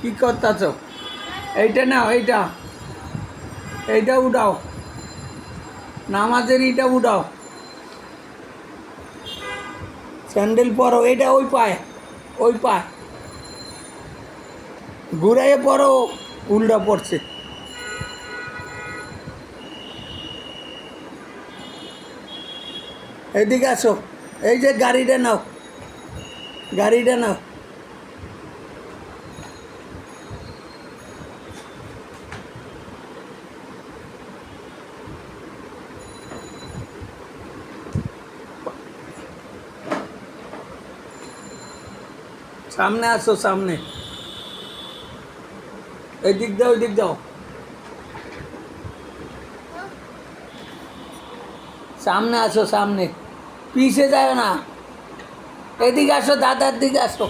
কি করতেছ? এইটা নাও, এইটা এইটা উঠাও, নামাজের এইটা উঠাও, স্যান্ডেল পরো, এটা ওই পায়, ওই পায় ঘুরাইয়ে পরো, উল্টা পড়ছে। এদিকে আসো, এই যে গাড়িটা নাও, গাড়িটা নাও। সামনে আসো, সামনে, এদিক দাও, এদিক দাও, সামনে আসো, সামনে, পিছে যাও না, এদিকে আসো, দাদার দিকে আসো।